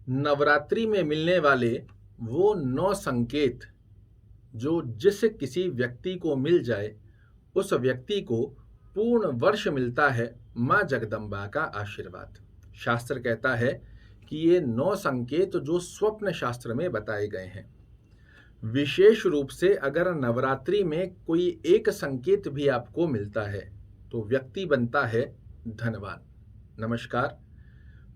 नवरात्रि में मिलने वाले वो 9 संकेत जो जिस किसी व्यक्ति को मिल जाए उस व्यक्ति को पूर्ण वर्ष मिलता है माँ जगदम्बा का आशीर्वाद। शास्त्र कहता है कि ये 9 संकेत जो स्वप्न शास्त्र में बताए गए हैं, विशेष रूप से अगर नवरात्रि में कोई एक संकेत भी आपको मिलता है तो व्यक्ति बनता है धनवान। नमस्कार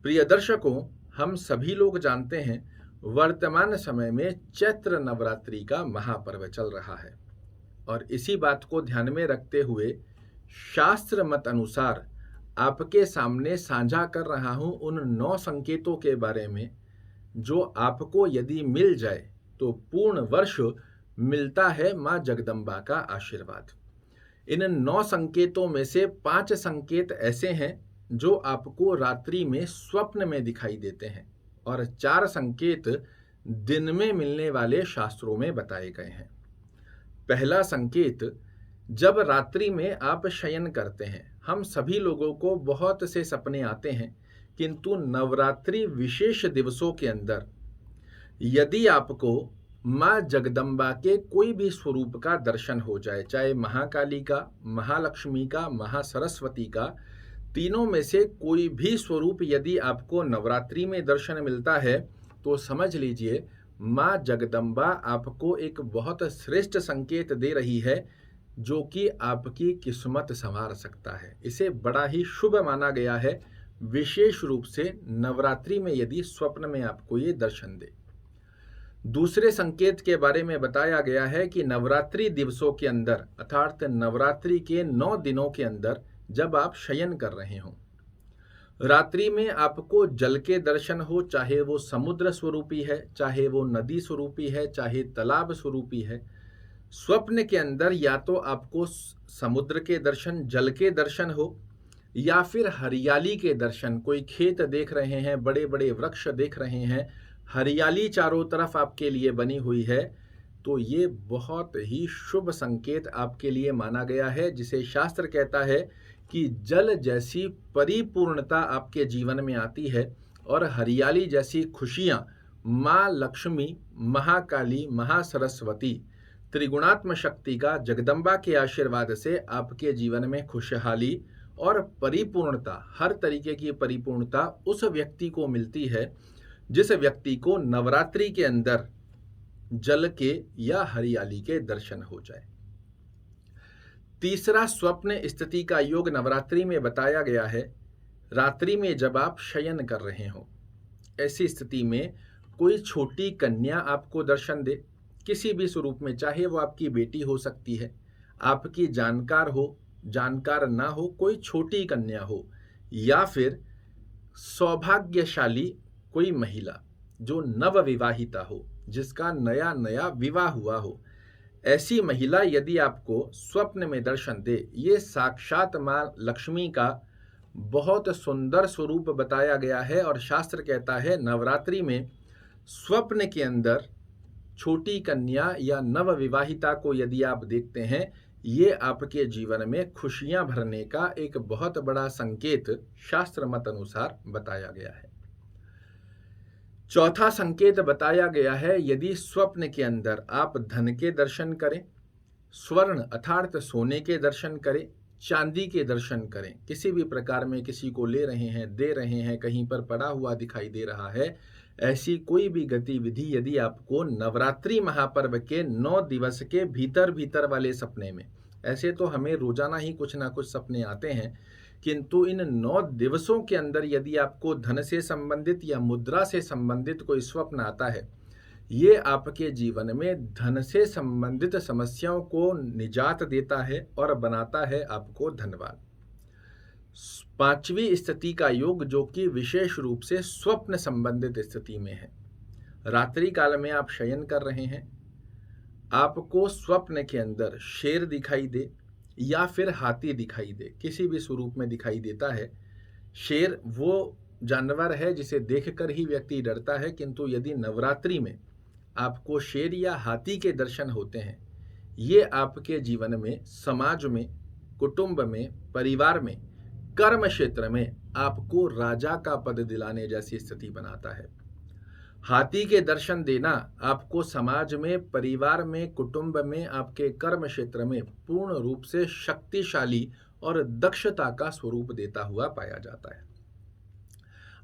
प्रिय दर्शकों, हम सभी लोग जानते हैं वर्तमान समय में चैत्र नवरात्रि का महापर्व चल रहा है और इसी बात को ध्यान में रखते हुए शास्त्र मत अनुसार आपके सामने साझा कर रहा हूं उन 9 संकेतों के बारे में जो आपको यदि मिल जाए तो पूर्ण वर्ष मिलता है माँ जगदम्बा का आशीर्वाद। इन 9 संकेतों में से 5 संकेत ऐसे हैं जो आपको रात्रि में स्वप्न में दिखाई देते हैं और 4 संकेत दिन में मिलने वाले शास्त्रों में बताए गए हैं। पहला संकेत, जब रात्रि में आप शयन करते हैं, हम सभी लोगों को बहुत से सपने आते हैं, किंतु नवरात्रि विशेष दिवसों के अंदर यदि आपको माँ जगदम्बा के कोई भी स्वरूप का दर्शन हो जाए, चाहे महाकाली का, महालक्ष्मी का, महासरस्वती का, तीनों में से कोई भी स्वरूप यदि आपको नवरात्रि में दर्शन मिलता है तो समझ लीजिए माँ जगदम्बा आपको एक बहुत श्रेष्ठ संकेत दे रही है जो कि आपकी किस्मत संवार सकता है। इसे बड़ा ही शुभ माना गया है, विशेष रूप से नवरात्रि में यदि स्वप्न में आपको ये दर्शन दे। दूसरे संकेत के बारे में बताया गया है कि नवरात्रि दिवसों के अंदर अर्थात नवरात्रि के 9 दिनों के अंदर जब आप शयन कर रहे हो, रात्रि में आपको जल के दर्शन हो, चाहे वो समुद्र स्वरूपी है, चाहे वो नदी स्वरूपी है, चाहे तालाब स्वरूपी है, स्वप्न के अंदर या तो आपको समुद्र के दर्शन, जल के दर्शन हो या फिर हरियाली के दर्शन, कोई खेत देख रहे हैं, बड़े बड़े वृक्ष देख रहे हैं, हरियाली चारों तरफ आपके लिए बनी हुई है, तो ये बहुत ही शुभ संकेत आपके लिए माना गया है, जिसे शास्त्र कहता है कि जल जैसी परिपूर्णता आपके जीवन में आती है और हरियाली जैसी खुशियां माँ लक्ष्मी, महाकाली, महासरस्वती, त्रिगुणात्म शक्ति का जगदम्बा के आशीर्वाद से आपके जीवन में खुशहाली और परिपूर्णता, हर तरीके की परिपूर्णता उस व्यक्ति को मिलती है जिस व्यक्ति को नवरात्रि के अंदर जल के या हरियाली के दर्शन हो जाए। तीसरा स्वप्न स्थिति का योग नवरात्रि में बताया गया है। रात्रि में जब आप शयन कर रहे हो, ऐसी स्थिति में कोई छोटी कन्या आपको दर्शन दे, किसी भी स्वरूप में, चाहे वो आपकी बेटी हो सकती है, आपकी जानकार हो, जानकार ना हो, कोई छोटी कन्या हो, या फिर सौभाग्यशाली कोई महिला जो नव विवाहिता हो, जिसका नया नया विवाह हुआ हो, ऐसी महिला यदि आपको स्वप्न में दर्शन दे, ये साक्षात माँ लक्ष्मी का बहुत सुंदर स्वरूप बताया गया है और शास्त्र कहता है नवरात्रि में स्वप्न के अंदर छोटी कन्या या नव विवाहिता को यदि आप देखते हैं, ये आपके जीवन में खुशियां भरने का एक बहुत बड़ा संकेत शास्त्र मत अनुसार बताया गया है। चौथा संकेत बताया गया है, यदि स्वप्न के अंदर आप धन के दर्शन करें, स्वर्ण अर्थात सोने के दर्शन करें, चांदी के दर्शन करें, किसी भी प्रकार में किसी को ले रहे हैं, दे रहे हैं, कहीं पर पड़ा हुआ दिखाई दे रहा है, ऐसी कोई भी गतिविधि यदि आपको नवरात्रि महापर्व के 9 दिवस के भीतर भीतर वाले सपने में, ऐसे तो हमें रोजाना ही कुछ ना कुछ सपने आते हैं, किंतु इन 9 दिवसों के अंदर यदि आपको धन से संबंधित या मुद्रा से संबंधित कोई स्वप्न आता है, ये आपके जीवन में धन से संबंधित समस्याओं को निजात देता है और बनाता है आपको धनवान। 5वीं स्थिति का योग जो कि विशेष रूप से स्वप्न संबंधित स्थिति में है। रात्रि काल में आप शयन कर रहे हैं, आपको स्वप्न के अंदर शेर दिखाई दे या फिर हाथी दिखाई दे, किसी भी स्वरूप में दिखाई देता है। शेर वो जानवर है जिसे देखकर ही व्यक्ति डरता है, किंतु यदि नवरात्रि में आपको शेर या हाथी के दर्शन होते हैं, ये आपके जीवन में, समाज में, कुटुंब में, परिवार में, कर्म क्षेत्र में आपको राजा का पद दिलाने जैसी स्थिति बनाता है। हाथी के दर्शन देना आपको समाज में, परिवार में, कुटुंब में, आपके कर्म क्षेत्र में पूर्ण रूप से शक्तिशाली और दक्षता का स्वरूप देता हुआ पाया जाता है।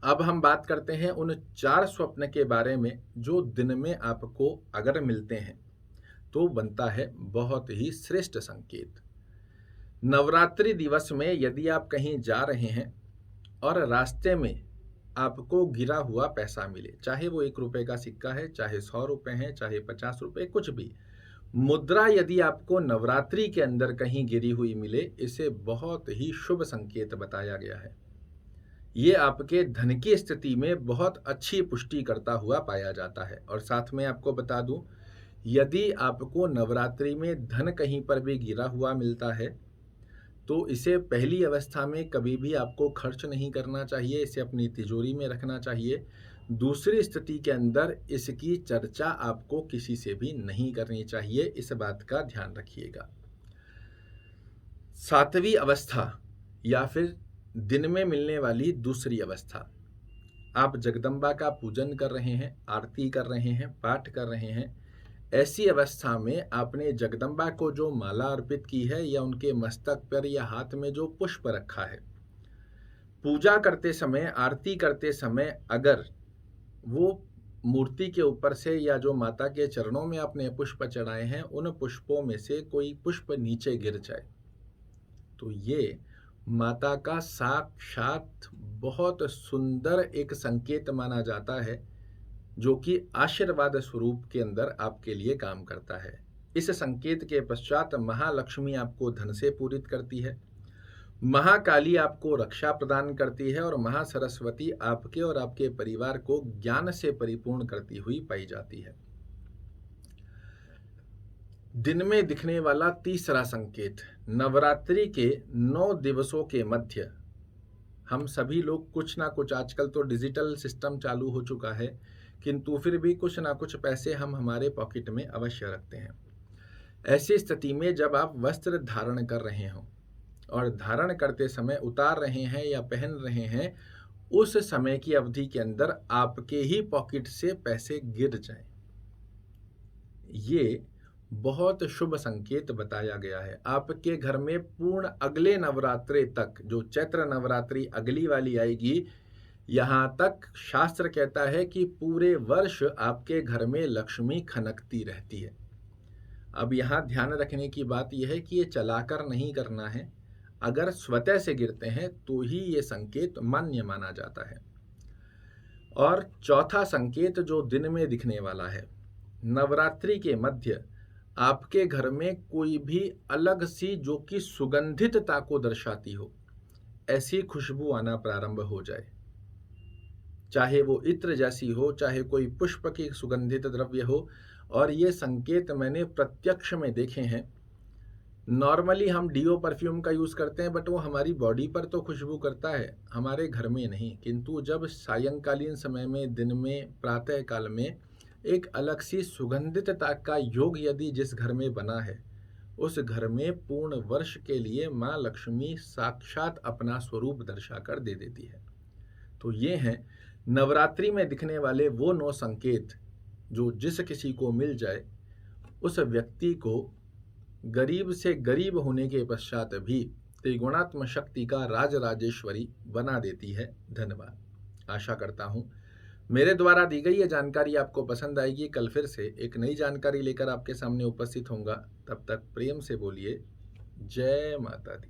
अब हम बात करते हैं उन 4 स्वप्न के बारे में जो दिन में आपको अगर मिलते हैं तो बनता है बहुत ही श्रेष्ठ संकेत। नवरात्रि दिवस में यदि आप कहीं जा रहे हैं और रास्ते में आपको गिरा हुआ पैसा मिले, चाहे वो 1 रुपए का सिक्का है, चाहे 100 रुपए है, चाहे 50 रुपए, कुछ भी मुद्रा यदि आपको नवरात्रि के अंदर कहीं गिरी हुई मिले, इसे बहुत ही शुभ संकेत बताया गया है। ये आपके धन की स्थिति में बहुत अच्छी पुष्टि करता हुआ पाया जाता है। और साथ में आपको बता दूं, यदि आपको नवरात्रि में धन कहीं पर भी गिरा हुआ मिलता है तो इसे पहली अवस्था में कभी भी आपको खर्च नहीं करना चाहिए, इसे अपनी तिजोरी में रखना चाहिए। दूसरी स्थिति के अंदर इसकी चर्चा आपको किसी से भी नहीं करनी चाहिए, इस बात का ध्यान रखिएगा। 7वीं अवस्था या फिर दिन में मिलने वाली दूसरी अवस्था, आप जगदम्बा का पूजन कर रहे हैं, आरती कर रहे हैं, पाठ कर रहे हैं। ऐसी अवस्था में आपने जगदम्बा को जो माला अर्पित की है या उनके मस्तक पर या हाथ में जो पुष्प रखा है, पूजा करते समय, आरती करते समय अगर वो मूर्ति के ऊपर से या जो माता के चरणों में आपने पुष्प चढ़ाए हैं उन पुष्पों में से कोई पुष्प नीचे गिर जाए तो ये माता का साक्षात बहुत सुंदर एक संकेत माना जाता है जो कि आशीर्वाद स्वरूप के अंदर आपके लिए काम करता है। इस संकेत के पश्चात महालक्ष्मी आपको धन से पूरित करती है, महाकाली आपको रक्षा प्रदान करती है और महासरस्वती आपके और आपके परिवार को ज्ञान से परिपूर्ण करती हुई पाई जाती है। दिन में दिखने वाला तीसरा संकेत, नवरात्रि के 9 दिवसों के मध्य हम सभी लोग कुछ ना कुछ, आजकल तो डिजिटल सिस्टम चालू हो चुका है, किंतु फिर भी कुछ ना कुछ पैसे हम हमारे पॉकेट में अवश्य रखते हैं। ऐसी स्थिति में जब आप वस्त्र धारण कर रहे हो और धारण करते समय उतार रहे हैं या पहन रहे हैं, उस समय की अवधि के अंदर आपके ही पॉकेट से पैसे गिर जाएं, ये बहुत शुभ संकेत बताया गया है। आपके घर में पूर्ण अगले नवरात्रे तक, जो चैत्र नवरात्रि अगली वाली आएगी, यहाँ तक शास्त्र कहता है कि पूरे वर्ष आपके घर में लक्ष्मी खनकती रहती है। अब यहाँ ध्यान रखने की बात यह है कि ये चलाकर नहीं करना है, अगर स्वतः से गिरते हैं तो ही ये संकेत मान्य माना जाता है। और चौथा संकेत जो दिन में दिखने वाला है, नवरात्रि के मध्य आपके घर में कोई भी अलग सी जो कि सुगंधितता को दर्शाती हो, ऐसी खुशबू आना प्रारंभ हो जाए, चाहे वो इत्र जैसी हो, चाहे कोई पुष्प की सुगंधित द्रव्य हो। और ये संकेत मैंने प्रत्यक्ष में देखे हैं। नॉर्मली हम डीओ परफ्यूम का यूज़ करते हैं, बट वो हमारी बॉडी पर तो खुशबू करता है, हमारे घर में नहीं। किंतु जब सायंकालीन समय में, दिन में, प्रातः काल में एक अलग सी सुगंधितता का योग यदि जिस घर में बना है, उस घर में पूर्ण वर्ष के लिए माँ लक्ष्मी साक्षात अपना स्वरूप दर्शा कर दे देती है। तो ये हैं नवरात्रि में दिखने वाले वो 9 संकेत जो जिस किसी को मिल जाए उस व्यक्ति को गरीब से गरीब होने के पश्चात भी त्रिगुणात्मक शक्ति का राजराजेश्वरी बना देती है। धन्यवाद। आशा करता हूँ मेरे द्वारा दी गई ये जानकारी आपको पसंद आएगी। कल फिर से एक नई जानकारी लेकर आपके सामने उपस्थित होऊंगा। तब तक प्रेम से बोलिए जय माता दी।